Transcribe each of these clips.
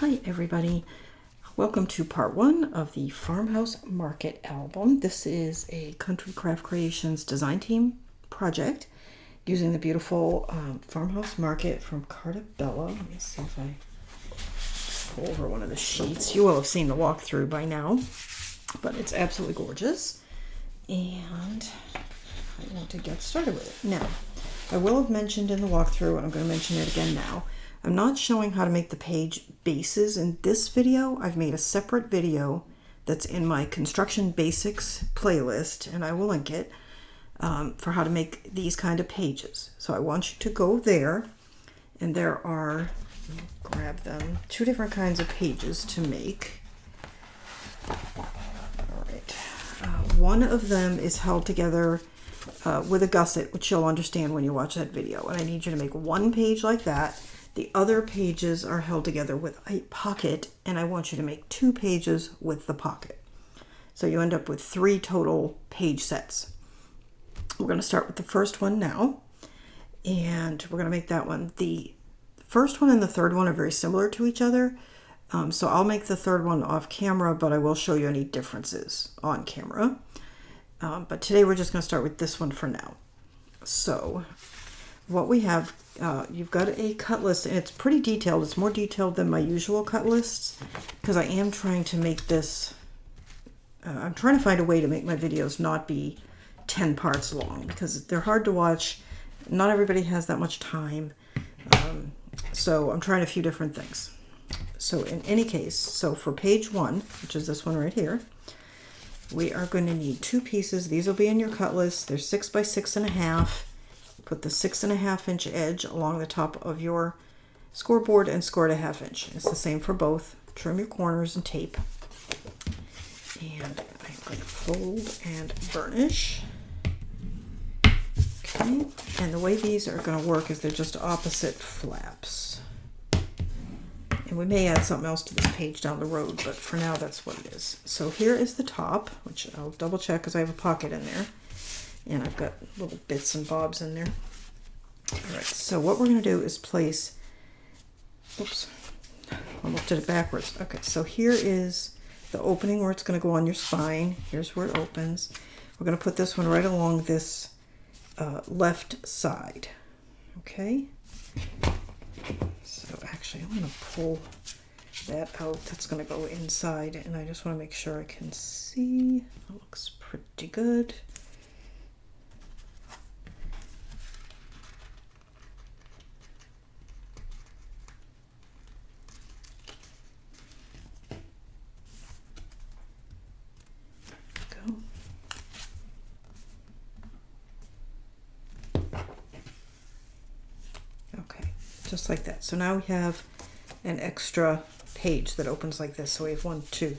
Hi everybody, welcome to part 1 of the Farmhouse Market album. This is a Country Craft Creations design team project using the beautiful Farmhouse Market from Carta Bella. Let me see if I pull over one of the sheets. You will have seen the walkthrough by now, but it's absolutely gorgeous. And I want to get started with it. Now, I will have mentioned in the walkthrough, and I'm going to mention it again now, I'm not showing how to make the page bases in this video. I've made a separate video that's in my Construction Basics playlist, and I will link it for how to make these kind of pages. So I want you to go there, and there are, grab them, 2 different kinds of pages to make. All right. One of them is held together with a gusset, which you'll understand when you watch that video. And I need you to make one page like that. The other pages are held together with a pocket, and I want you to make 2 pages with the pocket. So you end up with 3 total page sets. We're going to start with the first one now, and we're going to make that one. The first one and the third one are very similar to each other, so I'll make the third one off camera, but I will show you any differences on camera. But today we're just going to start with this one for now. So what we have, you've got a cut list, and it's pretty detailed. It's more detailed than my usual cut lists because I am trying to make this, I'm trying to find a way to make my videos not be 10 parts long because they're hard to watch. Not everybody has that much time. So I'm trying a few different things. So in any case, so for page 1, which is this one right here, we are going to need 2 pieces. These will be in your cut list. They're 6 by 6.5. Put the 6.5 inch edge along the top of your scoreboard and score it 1/2 inch. It's the same for both. Trim your corners and tape. And I'm going to fold and burnish. Okay. And the way these are going to work is they're just opposite flaps. And we may add something else to this page down the road, but for now that's what it is. So here is the top, which I'll double check because I have a pocket in there. And I've got little bits and bobs in there. All right, so what we're going to do is place, oops, I looked at it backwards. Okay, so here is the opening where it's going to go on your spine. Here's where it opens. We're going to put this one right along this left side. Okay. So actually, I'm going to pull that out. That's going to go inside, and I just want to make sure I can see. That looks pretty good. Just like that. So now we have an extra page that opens like this. So we have 1, 2.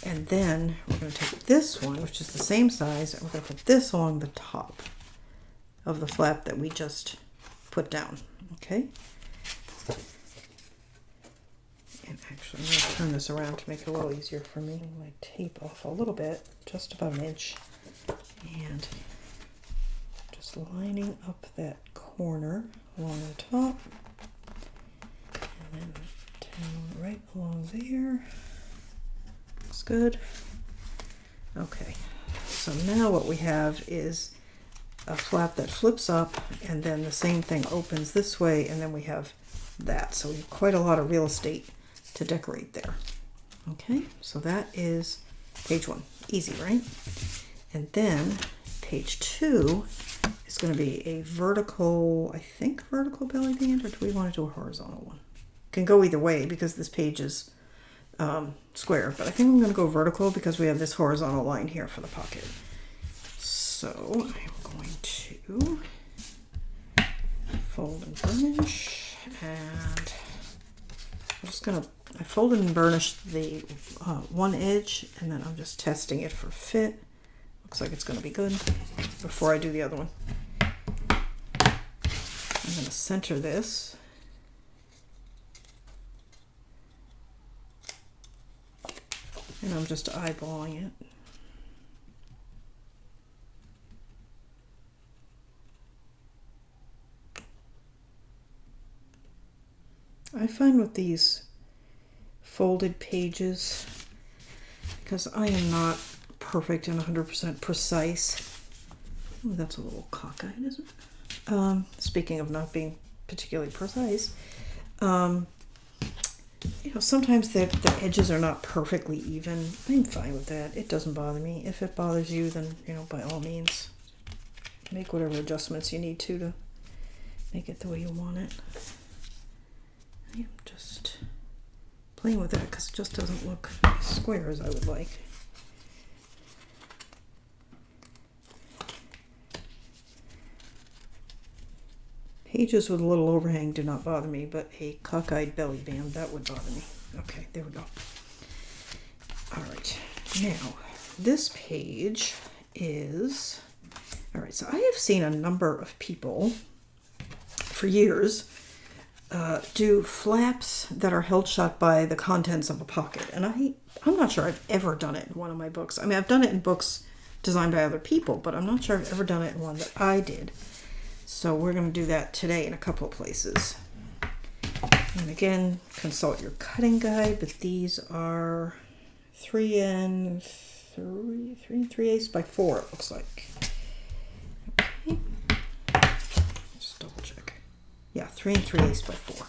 And then we're going to take this one, which is the same size, and we're going to put this along the top of the flap that we just put down. Okay? And actually, I'm going to turn this around to make it a little easier for me. My tape off a little bit, just about 1 inch. And just lining up that corner along the top. And then down right along there. Looks good. Okay, so now what we have is a flap that flips up, and then the same thing opens this way, and then we have that. So we have quite a lot of real estate to decorate there. Okay, so that is page 1. Easy, right? And then page 2 is going to be a vertical, I think vertical belly band, or do we want to do a horizontal one? Can go either way because this page is square, but I think I'm going to go vertical because we have this horizontal line here for the pocket. So I'm going to fold and burnish, and I'm just going to, I folded and burnished the one edge, and then I'm just testing it for fit. Looks like it's going to be good before I do the other one. I'm going to center this. And I'm just eyeballing it. I find with these folded pages because I am not perfect and 100% precise. Ooh, that's a little cockeyed, isn't it? Speaking of not being particularly precise, you know, sometimes the edges are not perfectly even. I'm fine with that. It doesn't bother me. If it bothers you, then, you know, by all means, make whatever adjustments you need to make it the way you want it. I am just playing with that because it just doesn't look as square as I would like. Pages with a little overhang do not bother me, but a cockeyed belly band, that would bother me. Okay, there we go. All right, now this page is, all right, so I have seen a number of people for years do flaps that are held shut by the contents of a pocket. And I'm not sure I've ever done it in one of my books. I mean, I've done it in books designed by other people, but I'm not sure I've ever done it in one that I did. So we're going to do that today in a couple of places. And again, consult your cutting guide, but these are 3 3/8 by 4, it looks like. Okay. Just double check. Yeah, 3 3/8 by 4.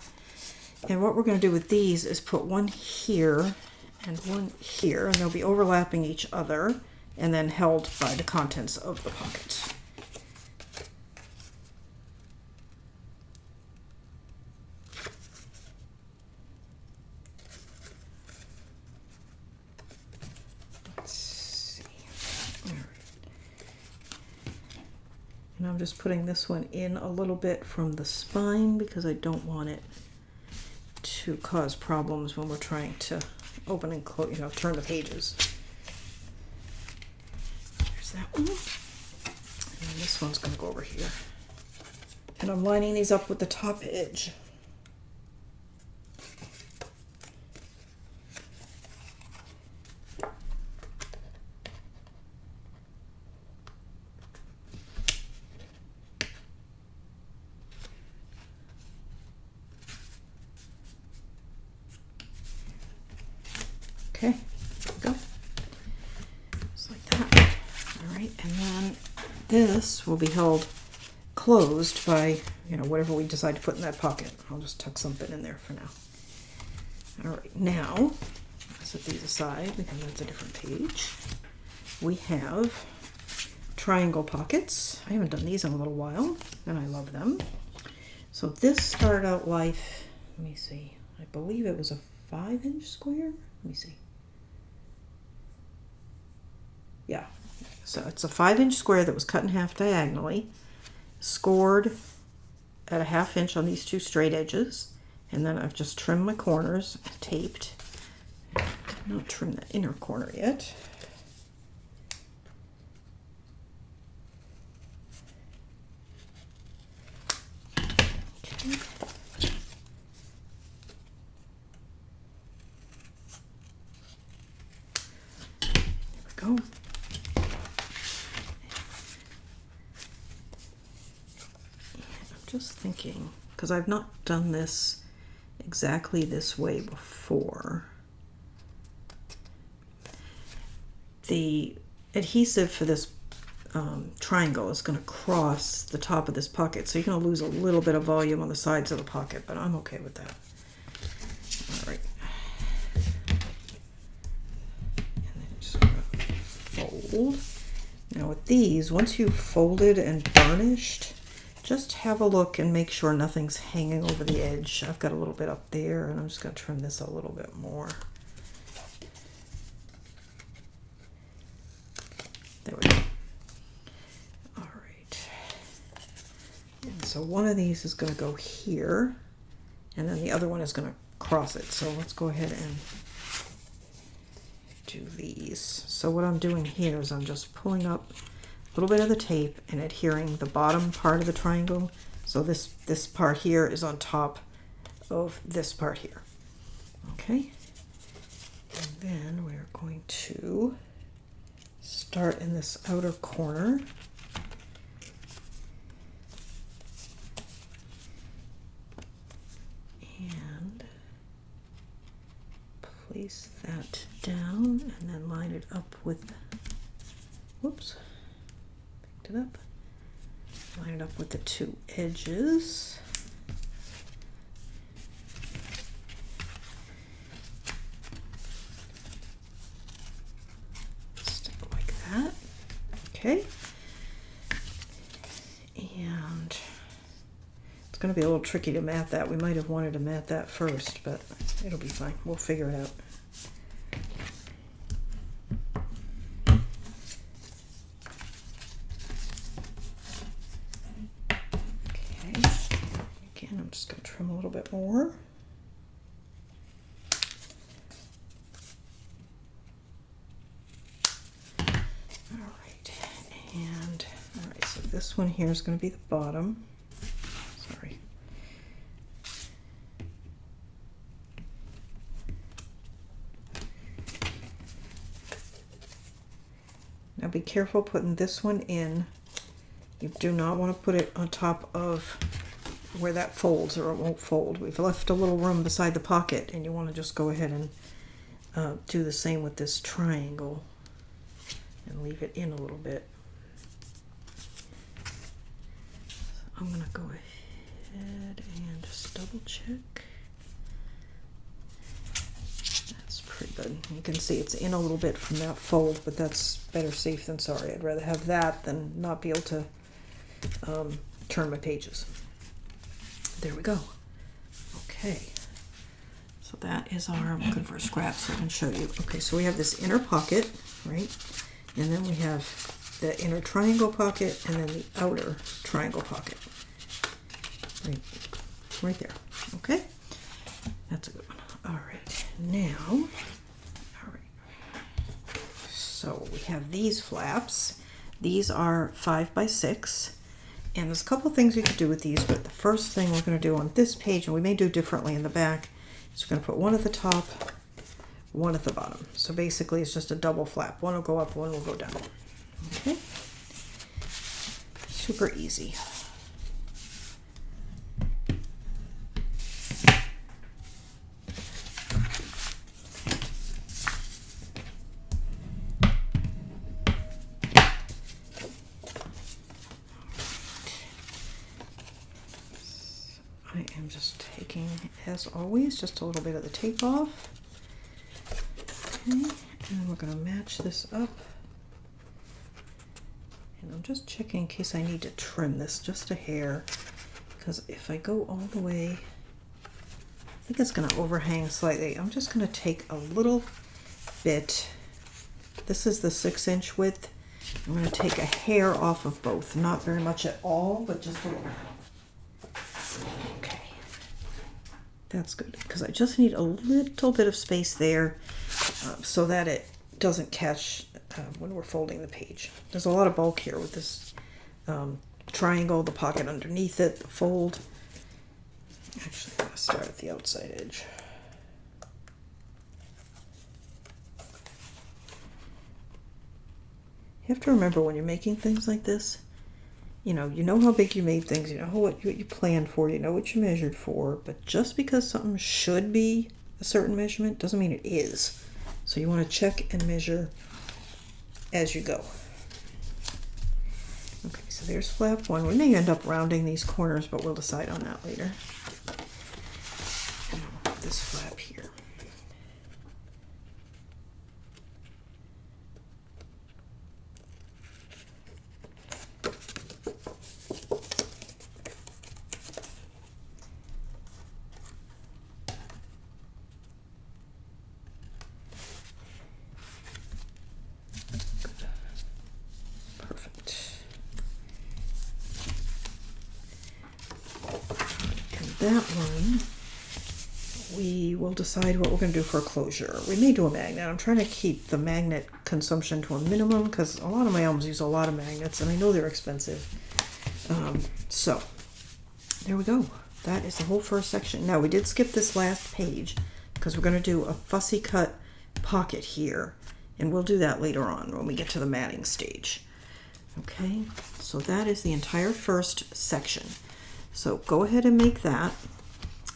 And what we're going to do with these is put one here and one here, and they'll be overlapping each other and then held by the contents of the pocket. And I'm just putting this one in a little bit from the spine because I don't want it to cause problems when we're trying to open and close, you know, turn the pages. There's that one. And this one's going to go over here. And I'm lining these up with the top edge. Okay, go. Just like that. All right, and then this will be held closed by, you know, whatever we decide to put in that pocket. I'll just tuck something in there for now. All right, now, I'll set these aside because that's a different page. We have triangle pockets. I haven't done these in a little while, and I love them. So this started out life, let me see, I believe it was a 5-inch square. Let me see. Yeah, so it's a 5-inch square that was cut in half diagonally, scored at a 1/2 inch on these 2 straight edges, and then I've just trimmed my corners and taped. Not trimmed that inner corner yet. Okay. There we go. Just thinking, because I've not done this exactly this way before. The adhesive for this triangle is going to cross the top of this pocket, so you're going to lose a little bit of volume on the sides of the pocket, but I'm okay with that. All right. And then just going to fold. Now with these, once you've folded and burnished, just have a look and make sure nothing's hanging over the edge. I've got a little bit up there, and I'm just going to trim this a little bit more. There we go. All right. And so one of these is going to go here, and then the other one is going to cross it. So let's go ahead and do these. So what I'm doing here is I'm just pulling up a little bit of the tape and adhering the bottom part of the triangle. So this part here is on top of this part here. Okay. And then we're going to start in this outer corner. And place that down and then line it up with, whoops, picked it up, line it up with the two edges. Stick it like that. Okay. And it's going to be a little tricky to mat that. We might have wanted to mat that first, but it'll be fine. We'll figure it out. Okay. Again, I'm just going to trim a little bit more. So this one here is going to be the bottom. Sorry. Now be careful putting this one in. You do not want to put it on top of where that folds or it won't fold. We've left a little room beside the pocket and you want to just go ahead and do the same with this triangle and leave it in a little bit. I'm going to go ahead and just double check. That's pretty good. You can see it's in a little bit from that fold, but that's better safe than sorry. I'd rather have that than not be able to turn my pages. There we go. Okay. So that is our, I'm looking for a scrap so I can show you. Okay, so we have this inner pocket, right? And then we have the inner triangle pocket and then the outer triangle pocket. Right there. Okay, that's a good one. All right, now, all right. So we have these flaps. These are 5 by 6, and there's a couple things you could do with these. But the first thing we're going to do on this page, and we may do differently in the back, is we're going to put one at the top, one at the bottom. So basically, it's just a double flap. One will go up, one will go down. Okay, super easy. I am just taking, as always, just a little bit of the tape off. Okay, and we're going to match this up. And I'm just checking in case I need to trim this just a hair, because if I go all the way, I think it's going to overhang slightly. I'm just going to take a little bit. This is the 6-inch width. I'm going to take a hair off of both. Not very much at all, but just a little. Okay. That's good, because I just need a little bit of space there so that it doesn't catch when we're folding the page. There's a lot of bulk here with this triangle, the pocket underneath it, the fold. Actually, I'm going to start at the outside edge. You have to remember when you're making things like this, you know how big you made things, you know what you planned for, you know what you measured for, but just because something should be a certain measurement doesn't mean it is. So you want to check and measure as you go. Okay, so there's flap 1. We may end up rounding these corners, but we'll decide on that later. And we'll put this flap here. That one, we will decide what we're going to do for a closure. We may do a magnet. I'm trying to keep the magnet consumption to a minimum because a lot of my albums use a lot of magnets and I know they're expensive. So there we go. That is the whole first section. Now we did skip this last page because we're going to do a fussy cut pocket here, and we'll do that later on when we get to the matting stage. Okay, so that is the entire first section. So go ahead and make that,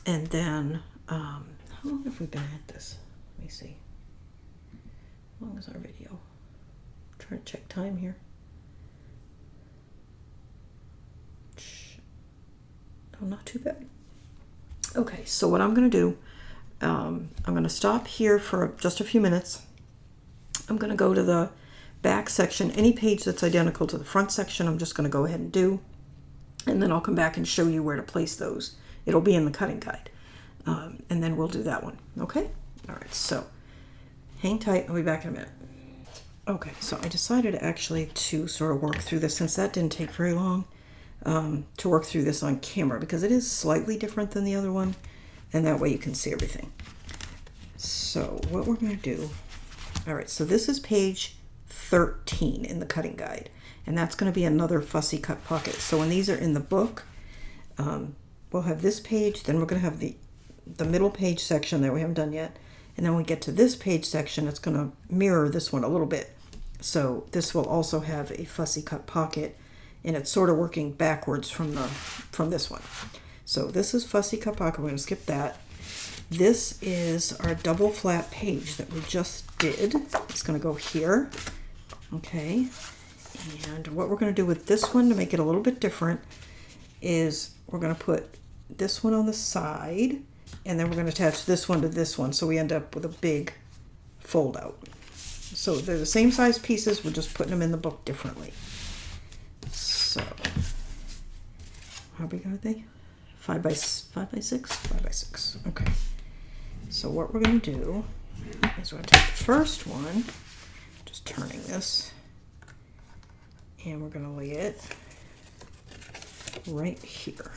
and then how long have we been at this? Let me see. How long is our video? I'm trying to check time here. Oh, not too bad. Okay, so what I'm going to do, I'm going to stop here for just a few minutes. I'm going to go to the back section. Any page that's identical to the front section, I'm just going to go ahead and do. And then I'll come back and show you where to place those. It'll be in the cutting guide. And then we'll do that one. Okay? All right, so hang tight. I'll be back in a minute. Okay, so I decided actually to sort of work through this, since that didn't take very long, to work through this on camera, because it is slightly different than the other one, and that way you can see everything. So what we're going to do, all right, so this is page 13 in the cutting guide, and that's going to be another fussy cut pocket. So when these are in the book, we'll have this page, then we're going to have the middle page section that we haven't done yet, and then when we get to this page section, it's going to mirror this one a little bit. So this will also have a fussy cut pocket, and it's sort of working backwards from this one. So this is fussy cut pocket. We're going to skip that. This is our double flap page that we just did. It's going to go here. Okay. And what we're going to do with this one to make it a little bit different is we're going to put this one on the side, and then we're going to attach this one to this one, so we end up with a big fold out. So they're the same size pieces, we're just putting them in the book differently. So, how big are they? 5 by 6? 5 by 6. Okay. So what we're going to do is we're going to take the first one, just turning this, and we're going to lay it right here.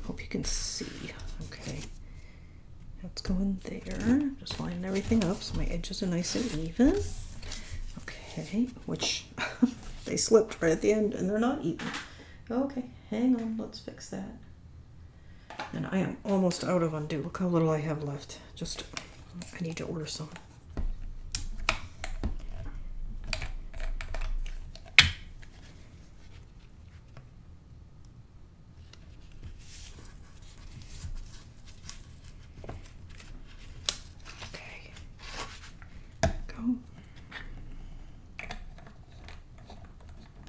Hope you can see. Okay. That's going there. Just lining everything up so my edges are nice and even. Okay, which they slipped right at the end and they're not even. Okay, hang on, let's fix that. And I am almost out of undo. Look how little I have left. Just, I need to order some.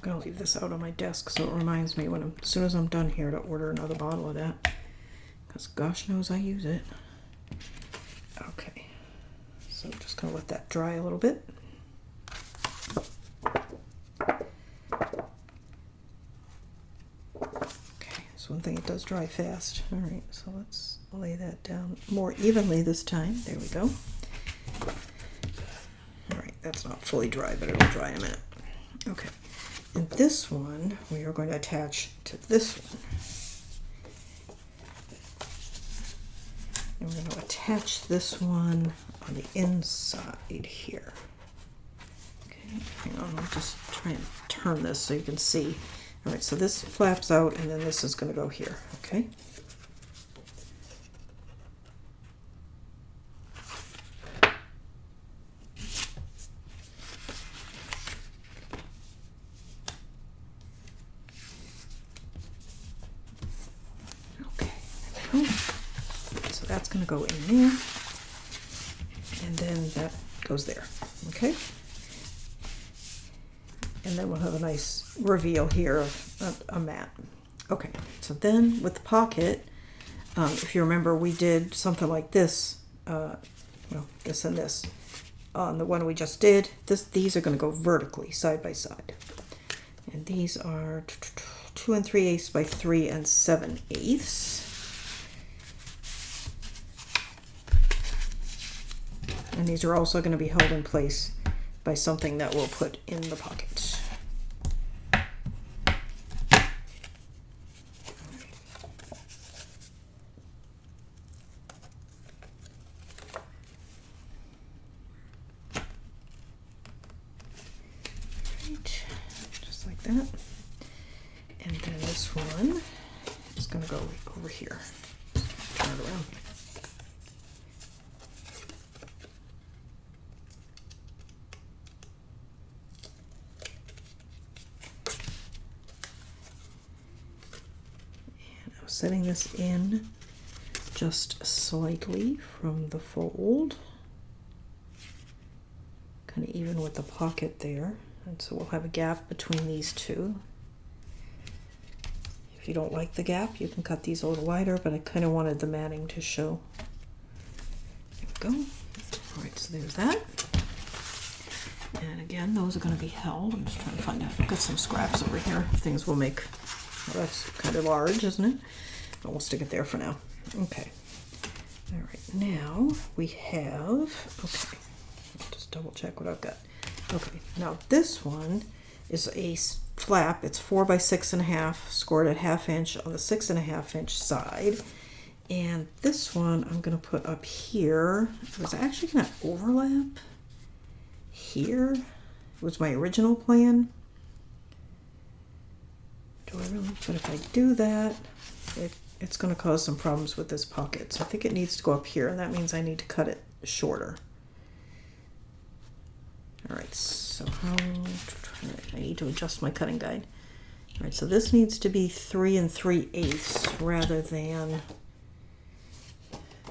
I'm gonna leave this out on my desk so it reminds me when as soon as I'm done here to order another bottle of that, because gosh knows I use it. Okay, so I'm just gonna let that dry a little bit. Okay, so one thing, it does dry fast. All right, so let's lay that down more evenly this time. There we go. All right, that's not fully dry, but it'll dry in a minute. Okay. And this one we are going to attach to this one. And we're going to attach this one on the inside here. Okay, hang on, I'll just try and turn this so you can see. All right, so this flaps out and then this is going to go here, okay? So that's going to go in there, and then that goes there, okay? And then we'll have a nice reveal here of a mat. Okay, so then with the pocket, if you remember, we did something like this, well, this and this. On the one we just did, these are going to go vertically, side by side. And these are 2 3/8 by 3 7/8. And these are also going to be held in place by something that we'll put in the pocket. Right, just like that. And then this one is going to go over here. Turn it around. setting this in just slightly from the fold, kind of even with the pocket there, and so we'll have a gap between these two. If you don't like the gap, you can cut these a little wider, but I kind of wanted the matting to show. There we go. All right, so there's that. And again, those are going to be held. I'm just trying to find out. I've got some scraps over here. Things will make, well, that's kind of large, isn't it? But we'll stick it there for now. Okay. All right, now we have, okay, I'll just double check what I've got. Okay, now this one is a flap. It's 4 by 6.5, scored at 1/2 inch on the 6.5 inch side. And this one I'm going to put up here. It was actually going to overlap here. It was my original plan. Do I really? But if I do that, it's going to cause some problems with this pocket. So I think it needs to go up here, and that means I need to cut it shorter. All right, so I need to adjust my cutting guide. All right, so this needs to be 3 3/8 rather than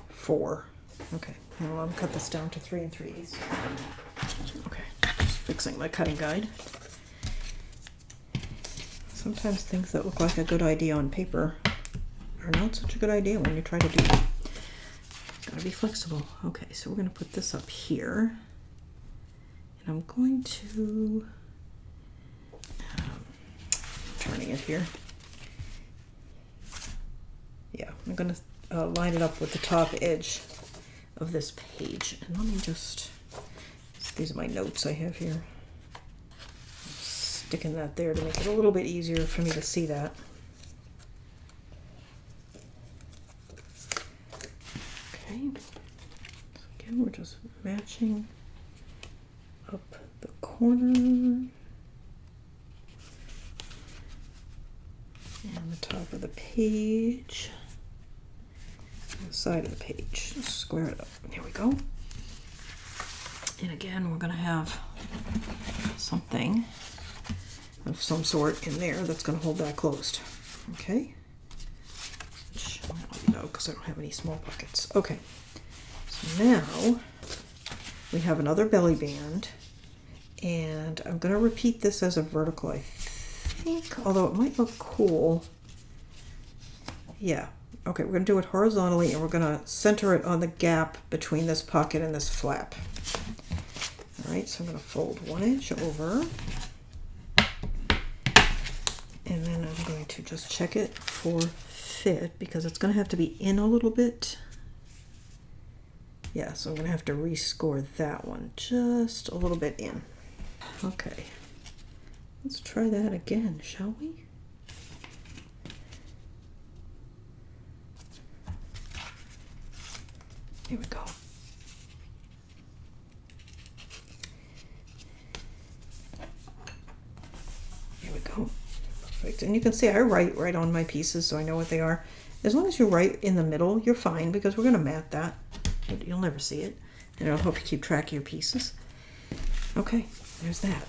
4. Okay, now I'll cut this down to 3 3/8. Okay, just fixing my cutting guide. Sometimes things that look like a good idea on paper are not such a good idea when you try to do them. Gotta be flexible. Okay, so we're gonna put this up here. And I'm going to, turning it here. Yeah, I'm gonna line it up with the top edge of this page. And let me just, these are my notes I have here. Sticking that there to make it a little bit easier for me to see that. Okay, so again, we're just matching up the corner and the top of the page, and the side of the page. Just square it up. There we go. And again, we're going to have something of some sort in there that's going to hold that closed. Okay. Which I don't really know because I don't have any small pockets. Okay. So now we have another belly band. And I'm going to repeat this as a vertical, I think, although it might look cool. Yeah. Okay, we're going to do it horizontally, and we're going to center it on the gap between this pocket and this flap. All right, so I'm going to fold 1 inch over. And then I'm going to just check it for fit, because it's going to have to be in a little bit. Yeah, so I'm going to have to rescore that one just a little bit in. Okay, let's try that again, shall we? Here we go. Here we go. Perfect. And you can see I write right on my pieces so I know what they are. As long as you write in the middle, you're fine, because we're going to mat that. You'll never see it. And it'll help you keep track of your pieces. Okay, there's that.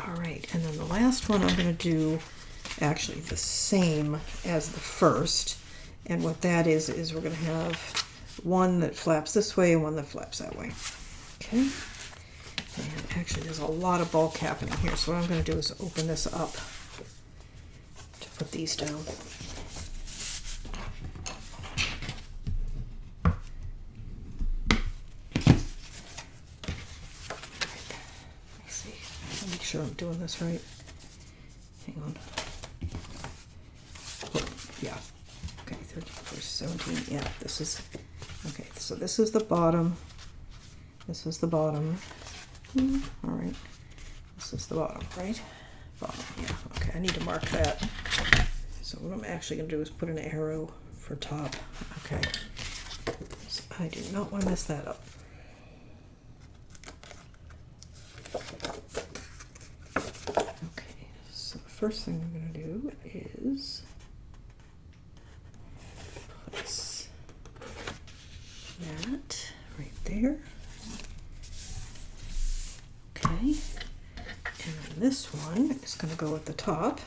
All right, and then the last one I'm going to do actually the same as the first. And what that is we're going to have one that flaps this way and one that flaps that way. Okay. And actually there's a lot of bulk happening here, so what I'm going to do is open this up to put these down. Make sure I'm doing this right. Hang on. Oh, yeah. Okay, 13, 14, 17. Yeah, this is, okay, so this is the bottom. This is the bottom. All right. This is the bottom, right? Bottom, yeah. Okay, I need to mark that. So what I'm actually going to do is put an arrow for top. Okay. So I do not want to mess that up. First thing I'm going to do is place that right there. Okay, and then this one is going to go at the top.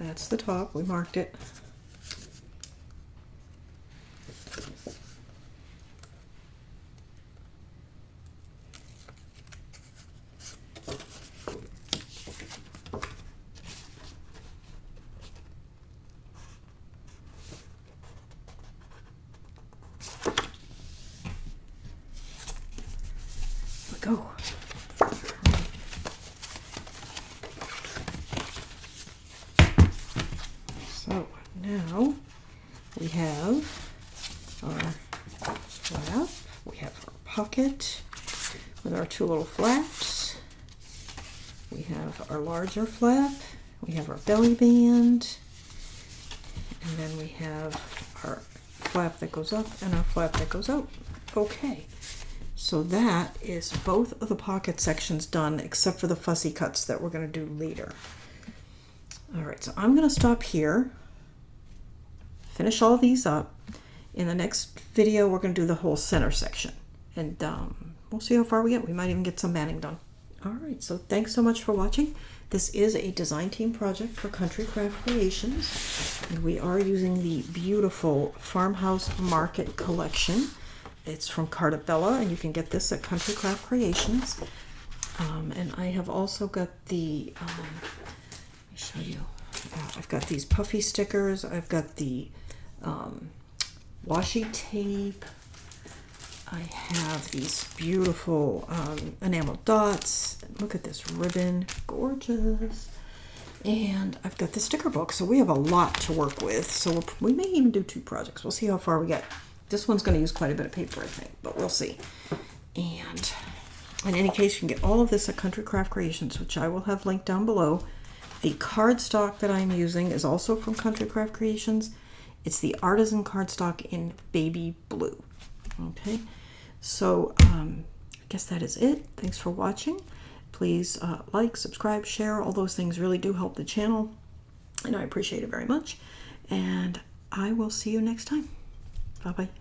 That's the top. We marked it. Go. So now we have our flap, we have our pocket with our two little flaps, we have our larger flap, we have our belly band, and then we have our flap that goes up and our flap that goes out. Okay. So that is both of the pocket sections done except for the fussy cuts that we're going to do later. All right, so I'm going to stop here, finish all these up. In the next video, we're going to do the whole center section, and we'll see how far we get. We might even get some batting done. All right, so thanks so much for watching. This is a design team project for Country Craft Creations, and we are using the beautiful Farmhouse Market collection. It's from Carta Bella, and you can get this at Country Craft Creations. And I have also got the, let me show you. I've got these puffy stickers. I've got the washi tape. I have these beautiful enamel dots. Look at this ribbon, gorgeous. And I've got the sticker book, so we have a lot to work with. So we may even do 2 projects. We'll see how far we get. This one's going to use quite a bit of paper, I think, but we'll see. And in any case, you can get all of this at Country Craft Creations, which I will have linked down below. The cardstock that I'm using is also from Country Craft Creations. It's the Artisan Card Stock in baby blue. Okay, so I guess that is it. Thanks for watching. Please like, subscribe, share. All those things really do help the channel, and I appreciate it very much. And I will see you next time. Bye-bye.